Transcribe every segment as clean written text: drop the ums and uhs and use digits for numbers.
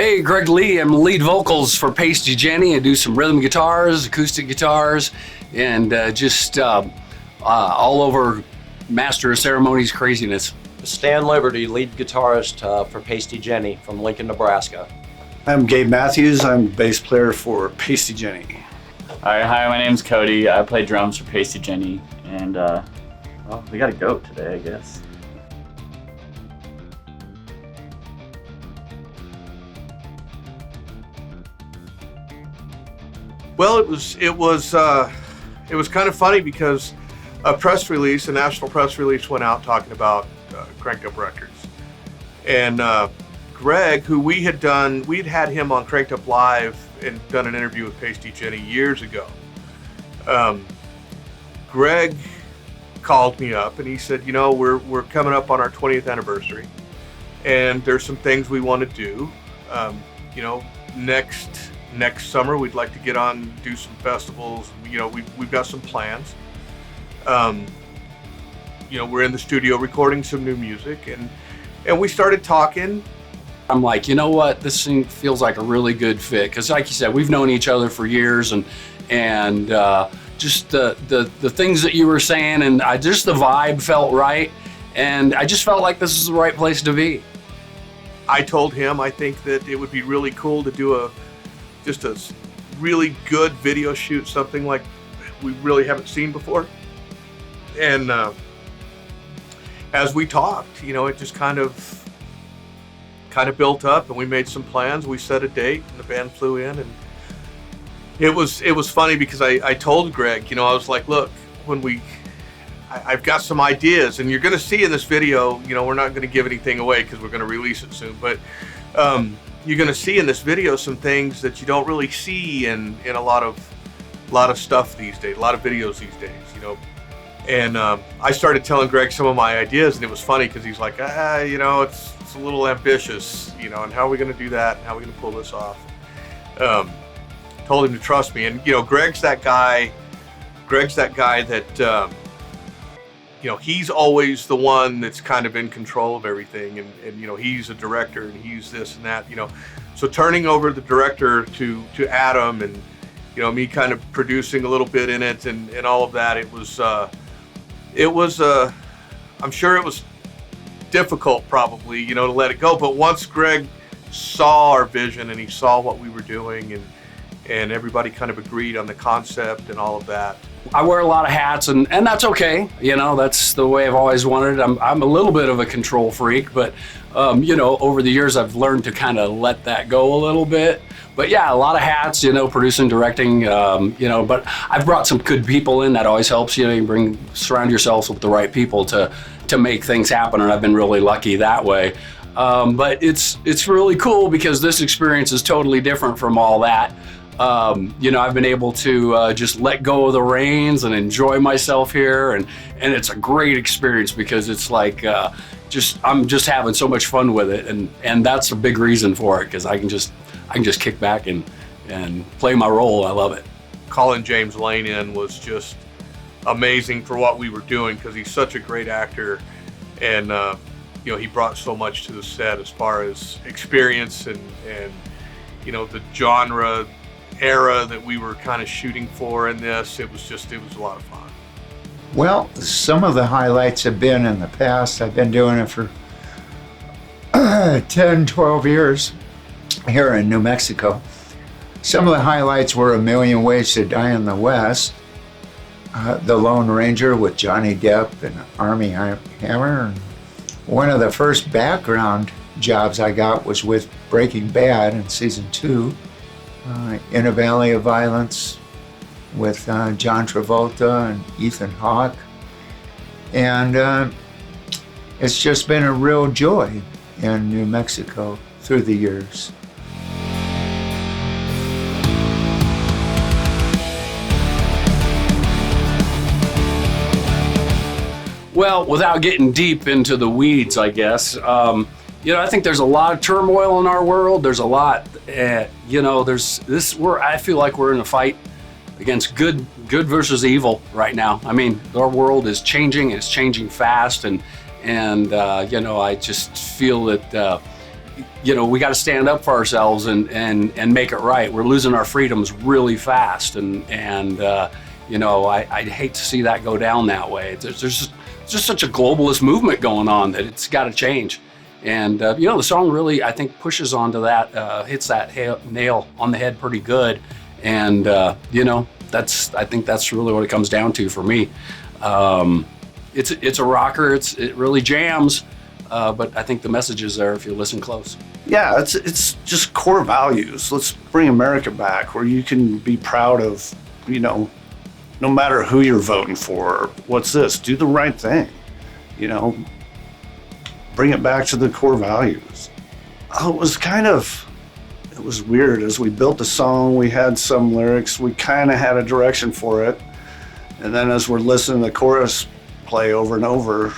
Hey, Greg Lee. I'm lead vocals for Paisty Jenny. I do some rhythm guitars, acoustic guitars, and just all over master of ceremonies craziness. Stan Liberty, lead guitarist for Paisty Jenny from Lincoln, Nebraska. I'm Gabe Matthews. I'm bass player for Paisty Jenny. Hi, my name's Cody. I play drums for Paisty Jenny, and well, we got a goat today, I guess. Well, it was kind of funny because a national press release went out talking about Cranked Up Records, and Greg, who we'd had him on Cranked Up Live and done an interview with Paisty Jenny years ago. Greg called me up and he said, you know, we're coming up on our 20th anniversary, and there's some things we want to do. You know, next summer we'd like to get on, do some festivals. You know, we've got some plans. You know, we're in the studio recording some new music, and we started talking. I'm like, you know what, this thing feels like a really good fit, because like you said, we've known each other for years, and just the things that you were saying, and just the vibe felt right, and I just felt like this is the right place to be. I told him I think that it would be really cool to do just a really good video shoot, something like we really haven't seen before. And as we talked, you know, it just kind of built up, and we made some plans. We set a date, and the band flew in, and it was funny because I told Greg, you know, I was like, look, I've got some ideas, and you're going to see in this video, you know, we're not going to give anything away because we're going to release it soon, but you're going to see in this video some things that you don't really see in a lot of stuff these days, a lot of videos these days, you know. And I started telling Greg some of my ideas, and it was funny because he's like, you know, it's a little ambitious, you know, and how are we going to do that, and how are we going to pull this off? Told him to trust me, and you know, Greg's that guy that you know, he's always the one that's kind of in control of everything, and you know, he's a director, and he's this and that, you know. So turning over the director to Adam, and you know, me kind of producing a little bit in it, and all of that, it was I'm sure it was difficult probably, you know, to let it go, but once Greg saw our vision and he saw what we were doing, and everybody kind of agreed on the concept and all of that. I wear a lot of hats, and that's okay. You know, that's the way I've always wanted it. I'm a little bit of a control freak, but you know, over the years I've learned to kind of let that go a little bit. But yeah, a lot of hats, you know, producing, directing, you know, but I've brought some good people in. That always helps, you know, you surround yourself with the right people to make things happen, and I've been really lucky that way. But it's really cool because this experience is totally different from all that. You know, I've been able to just let go of the reins and enjoy myself here, and it's a great experience because it's like I'm just having so much fun with it, and that's a big reason for it, because I can just kick back and play my role. I love it. Calling James Lane in was just amazing for what we were doing, because he's such a great actor, and you know, he brought so much to the set as far as experience and you know, the genre era that we were kind of shooting for in this. It was a lot of fun. Well, some of the highlights have been in the past. I've been doing it for 10, 12 years here in New Mexico. Some of the highlights were A Million Ways to Die in the West, The Lone Ranger with Johnny Depp and Armie Hammer. One of the first background jobs I got was with Breaking Bad in season 2. In a Valley of Violence with John Travolta and Ethan Hawke. And it's just been a real joy in New Mexico through the years. Well, without getting deep into the weeds, I guess, you know, I think there's a lot of turmoil in our world. There's a lot, you know, I feel like we're in a fight against good versus evil right now. I mean, our world is changing, it's changing fast, and you know, I just feel that we got to stand up for ourselves and make it right. We're losing our freedoms really fast, and I'd hate to see that go down that way. There's just such a globalist movement going on that it's got to change. And the song really, I think, pushes onto that, hits that nail on the head pretty good. And I think that's really what it comes down to for me. It's a rocker. It really jams. But I think the message is there if you listen close. Yeah, it's just core values. Let's bring America back, where you can be proud of, no matter who you're voting for. What's this? Do the right thing. Bring it back to the core values. It was weird. As we built the song, we had some lyrics. We kind of had a direction for it. And then as we're listening to the chorus play over and over,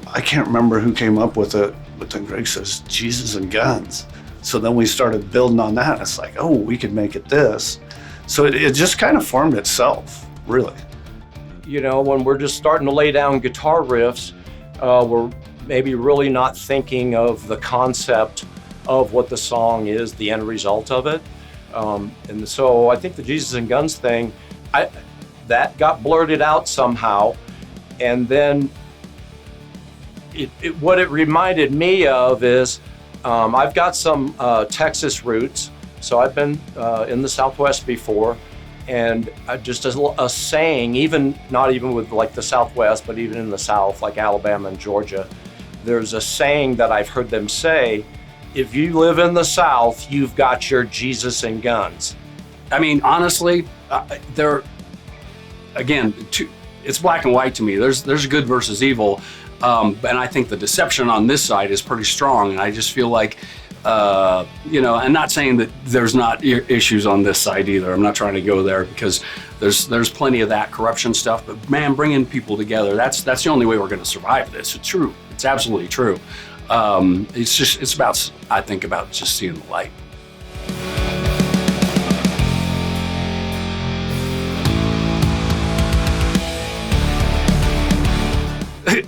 I can't remember who came up with it, but then Greg says, Jesus and guns. So then we started building on that. It's like, oh, we could make it this. So it just kind of formed itself, really. When we're just starting to lay down guitar riffs, we're maybe really not thinking of the concept of what the song is, the end result of it. And so I think the Jesus and Guns thing, that got blurted out somehow. And then what it reminded me of is I've got some Texas roots. So I've been in the Southwest before. And just a saying, not even with like the Southwest, but even in the South, like Alabama and Georgia, there's a saying that I've heard them say, if you live in the South, you've got your Jesus and guns. I mean, honestly, it's black and white to me. There's good versus evil. And I think the deception on this side is pretty strong. And I just feel like, I'm not saying that there's not issues on this side either. I'm not trying to go there because there's plenty of that corruption stuff. But man, bringing people together, that's the only way we're going to survive this. It's true. It's absolutely true. It's about, I think, about just seeing the light.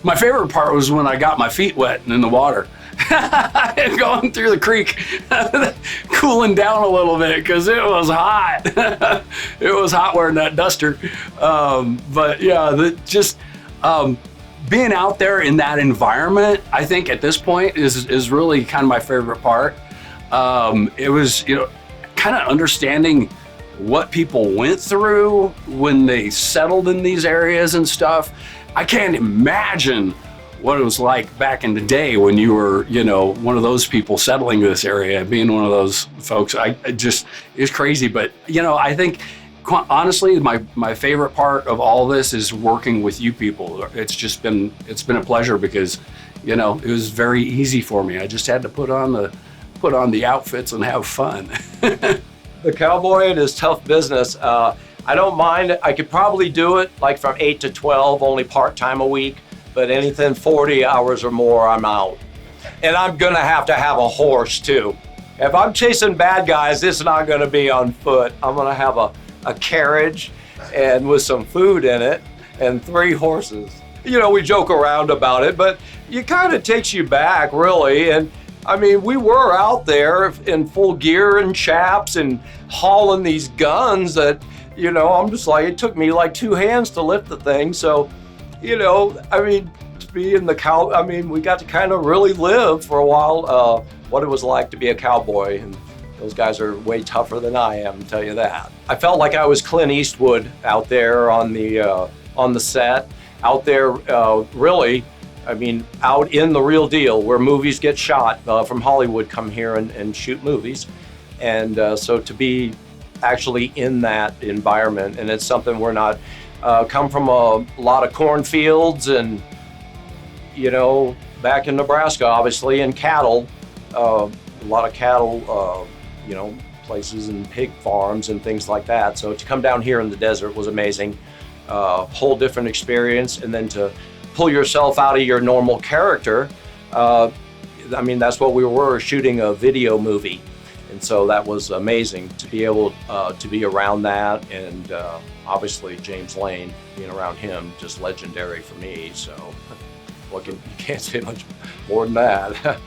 My favorite part was when I got my feet wet and in the water. Going through the creek, cooling down a little bit because it was hot. It was hot wearing that duster. But yeah, being out there in that environment, I think at this point is really kind of my favorite part. It was, kind of understanding what people went through when they settled in these areas and stuff. I can't imagine what it was like back in the day when you were, one of those people settling this area, being one of those folks. It's crazy. But, I think, honestly, my favorite part of all this is working with you people. It's been a pleasure because, it was very easy for me. I just had to put on the outfits and have fun. The cowboy, it is tough business. I don't mind. I could probably do it like from 8 to 12, only part-time a week. But anything 40 hours or more, I'm out. And I'm gonna have to have a horse too. If I'm chasing bad guys, it's not gonna be on foot. I'm gonna have a carriage and with some food in it and 3 horses. We joke around about it, but it kind of takes you back really. And I mean, we were out there in full gear and chaps and hauling these guns that, I'm just like, it took me like 2 hands to lift the thing. So, to be in the we got to kind of really live for a while what it was like to be a cowboy. And those guys are way tougher than I am, I'll tell you that. I felt like I was Clint Eastwood out there on the set, out there really, out in the real deal where movies get shot from Hollywood come here and shoot movies. And so to be actually in that environment, and it's something we're not, come from a lot of cornfields and, back in Nebraska, obviously, and cattle, a lot of cattle, places and pig farms and things like that. So to come down here in the desert was amazing, whole different experience. And then to pull yourself out of your normal character, that's what we were, shooting a video movie. And so that was amazing to be able to be around that. And obviously James Lane, being around him, just legendary for me. So you can't say much more than that.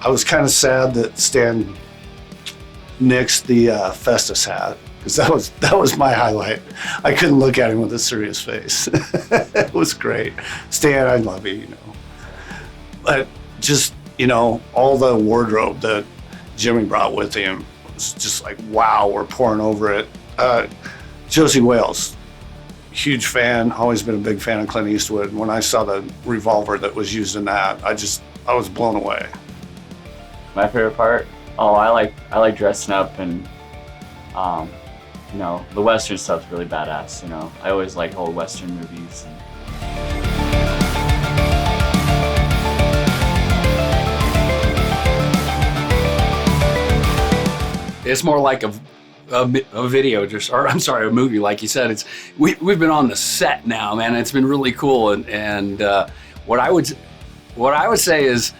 I was kind of sad that Stan nixed the Festus hat, because that was my highlight. I couldn't look at him with a serious face. It was great. Stan, I love you, But just, all the wardrobe that Jimmy brought with him was just like, wow, we're pouring over it. Josie Wales, huge fan, always been a big fan of Clint Eastwood. When I saw the revolver that was used in that, I was blown away. My favorite part? Oh, I like dressing up, and the Western stuff's really badass. I always like old Western movies. It's more like a video, a movie, like you said. We've been on the set now, man. It's been really cool, and what I would say is,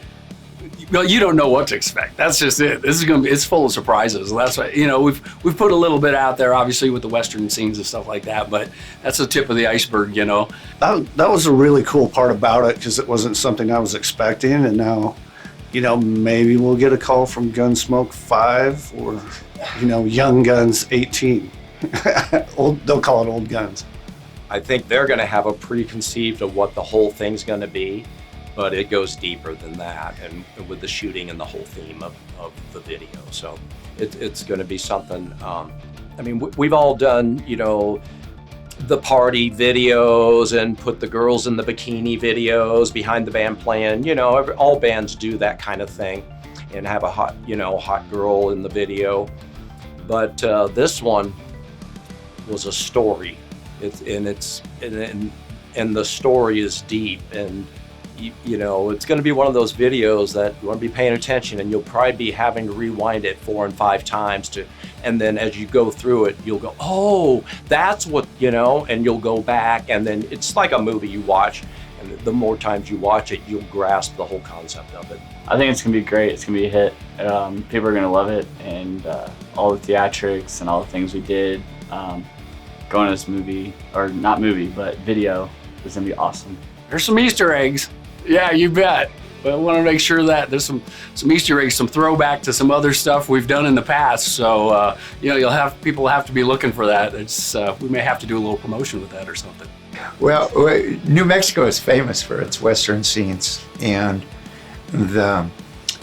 you don't know what to expect. That's just it. This is it's full of surprises. That's why we've put a little bit out there, obviously, with the Western scenes and stuff like that. But that's the tip of the iceberg. That was a really cool part about it, because it wasn't something I was expecting, and now, maybe we'll get a call from Gunsmoke 5 or, Young Guns 18. They'll call it Old Guns. I think they're going to have a preconceived of what the whole thing's going to be, but it goes deeper than that, and with the shooting and the whole theme of the video. So it's going to be something. We've all done, the party videos and put the girls in the bikini videos behind the band playing. All bands do that kind of thing, and have a hot girl in the video. But this one was a story. And the story is deep, and it's going to be one of those videos that you want to be paying attention, and you'll probably be having to rewind it 4 and 5 times and then as you go through it, you'll go, oh, that's what, and you'll go back, and then it's like a movie you watch, and the more times you watch it, you'll grasp the whole concept of it. I think it's going to be great. It's going to be a hit. People are going to love it, and all the theatrics and all the things we did, going to this movie, or not movie, but video, is going to be awesome. There's some Easter eggs. Yeah, you bet. But I want to make sure that there's some Easter eggs, some throwback to some other stuff we've done in the past. So people have to be looking for that. We may have to do a little promotion with that or something. Well, New Mexico is famous for its Western scenes, and the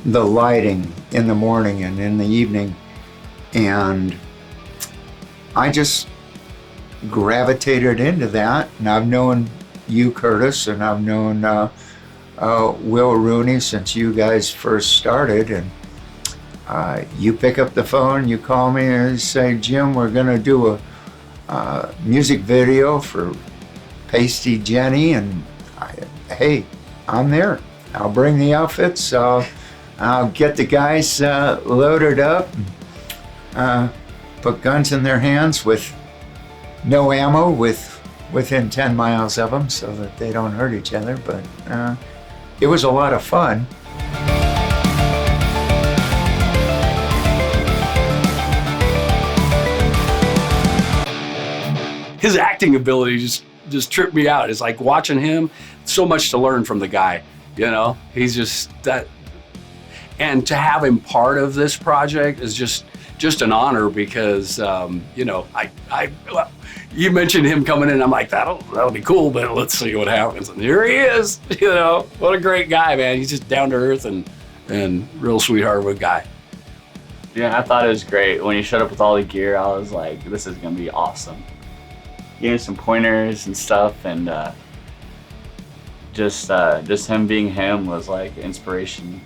lighting in the morning and in the evening, and I just gravitated into that. And I've known you, Curtis, and I've known Will Rooney since you guys first started, and you pick up the phone, you call me and say, Jim, we're going to do a music video for Paisty Jenny, and hey, I'm there. I'll bring the outfits, I'll get the guys loaded up, and put guns in their hands with no ammo, within 10 miles of them, so that they don't hurt each other. But it was a lot of fun. His acting ability just tripped me out. It's like watching him, so much to learn from the guy. He's just that, and to have him part of this project is just an honor, because you mentioned him coming in. I'm like, that'll be cool, but let's see what happens. And here he is. What a great guy, man. He's just down to earth and real sweetheart of a guy. Yeah, I thought it was great. When he showed up with all the gear, I was like, this is gonna be awesome. He gave some pointers and stuff, and just him being him was like inspiration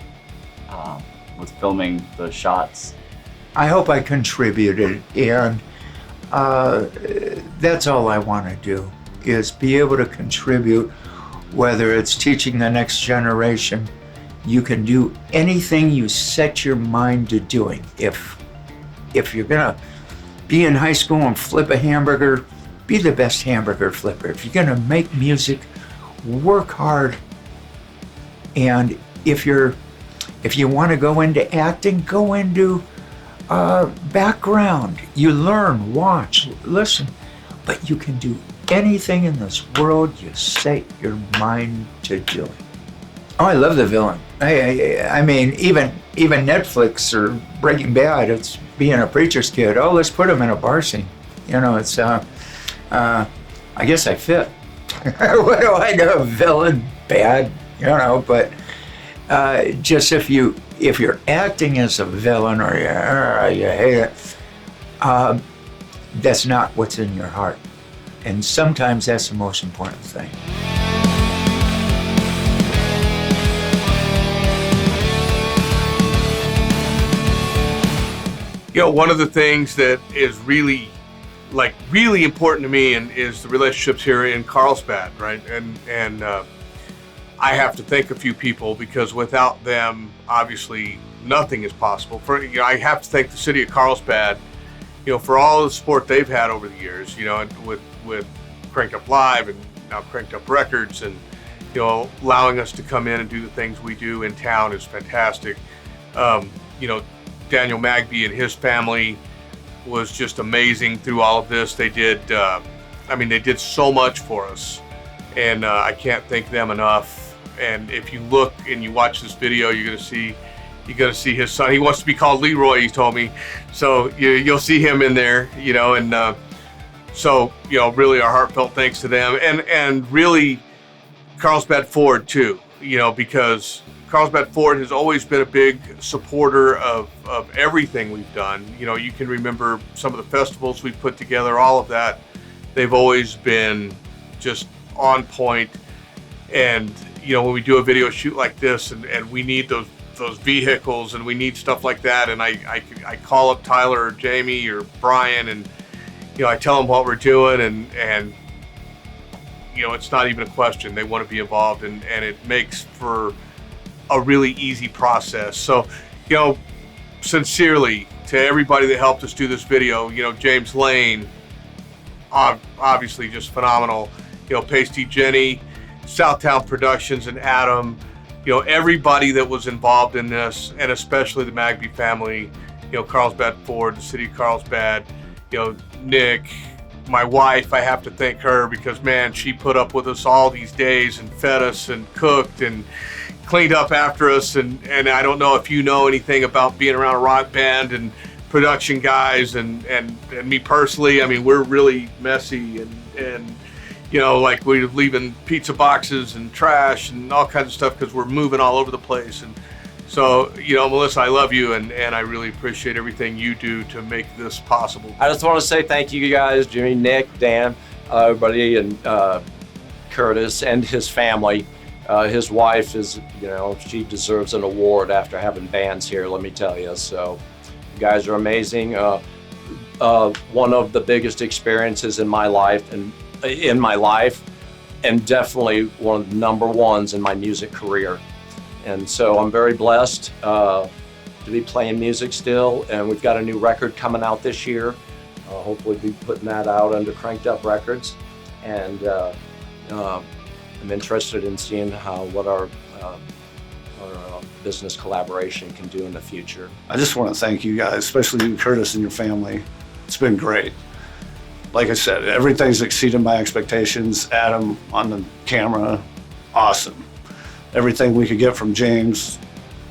with filming the shots. I hope I contributed, and that's all I want to do, is be able to contribute, whether it's teaching the next generation. You can do anything you set your mind to doing. If you're gonna be in high school and flip a hamburger, be the best hamburger flipper. If you're gonna make music, work hard. And if you want to go into acting, go into background. You learn, watch, listen, but you can do anything in this world you set your mind to doing. Oh, I love the villain. I mean, even Netflix or Breaking Bad, it's being a preacher's kid. Oh, let's put him in a bar scene. You know, it's, I guess I fit. What do I know? Villain, bad, you know, but just if you're acting as a villain or you hate it, that's not what's in your heart. And sometimes that's the most important thing. You know, one of the things that is really important to me and is the relationships here in Carlsbad, right? And I have to thank a few people because without them, obviously, nothing is possible. I have to thank the city of Carlsbad, you know, for all the support they've had over the years, you know, with Cranked Up Live and now Cranked Up Records, and you know, allowing us to come in and do the things we do in town is fantastic. You know, Daniel Magby and his family was just amazing through all of this. They did, they did so much for us, and I can't thank them enough. And if you look and you watch this video, you're gonna see his son. He wants to be called Leroy, he told me. So you'll see him in there, you know, and so, you know, really our heartfelt thanks to them, and really Carlsbad Ford too, you know, because Carlsbad Ford has always been a big supporter of everything we've done. You know, you can remember some of the festivals we've put together, all of that. They've always been just on point. And, you know, when we do a video shoot like this and we need those vehicles and we need stuff like that, and I call up Tyler or Jamie or Brian, and, you know, I tell them what we're doing, and you know, it's not even a question. They want to be involved, and it makes for a really easy process. So, you know, sincerely to everybody that helped us do this video, you know, James Lane, obviously just phenomenal, you know, Paisty Jenny, Southtown Productions, and Adam, you know, everybody that was involved in this, and especially the Magby family, you know, Carlsbad Ford, the city of Carlsbad, you know, Nick, my wife, I have to thank her because, man, she put up with us all these days and fed us and cooked and cleaned up after us, and I don't know if you know anything about being around a rock band and production guys and me personally. I mean, we're really messy and you know, like we're leaving pizza boxes and trash and all kinds of stuff because we're moving all over the place. And so, you know, Melissa, I love you, and I really appreciate everything you do to make this possible. I just want to say thank you guys, Jimmy, Nick, Dan, everybody, and Curtis and his family. His wife is, you know, she deserves an award after having bands here, let me tell you. So you guys are amazing. One of the biggest experiences in my life, and definitely one of the number ones in my music career. And so I'm very blessed to be playing music still, and we've got a new record coming out this year. Hopefully be putting that out under Cranked Up Records, and I'm interested in seeing what our business collaboration can do in the future. I just want to thank you guys, especially you, Curtis, and your family. It's been great. Like I said, everything's exceeded my expectations. Adam on the camera, awesome. Everything we could get from James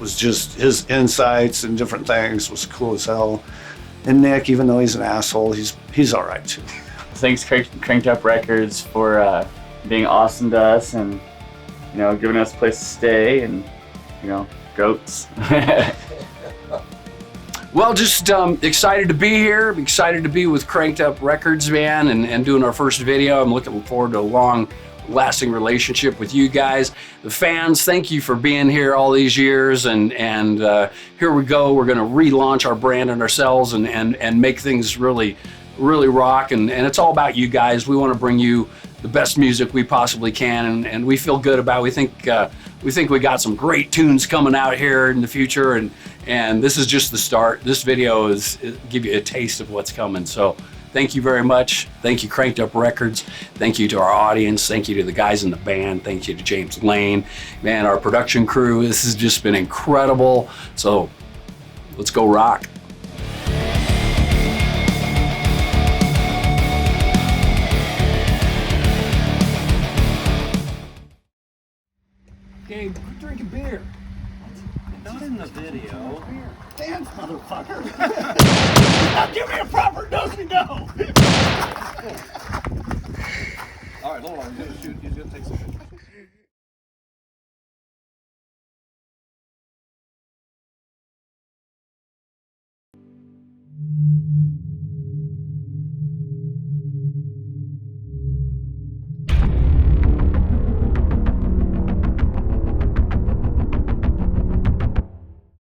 was just his insights and different things was cool as hell. And Nick, even though he's an asshole, he's all right too. Thanks Cranked Up Records for being awesome to us, and, you know, giving us a place to stay, and, you know, goats. Well, just excited to be here. I'm excited to be with Cranked Up Records, man, and doing our first video. I'm looking forward to a long-lasting relationship with you guys. The fans, thank you for being here all these years, and here we go. We're going to relaunch our brand and ourselves and make things really, really rock, and it's all about you guys. We want to bring you the best music we possibly can, and we feel good about it. We think we got some great tunes coming out here in the future, and this is just the start. This video is give you a taste of what's coming. So thank you very much. Thank you, Cranked Up Records. Thank you to our audience. Thank you to the guys in the band. Thank you to James Lane. Man, our production crew, this has just been incredible. So let's go rock. Gabe, quit drinking beer. Not in the video. Dance, motherfucker. Now give me a proper dosey do. All right, hold on. He's gonna shoot. He's gonna take some.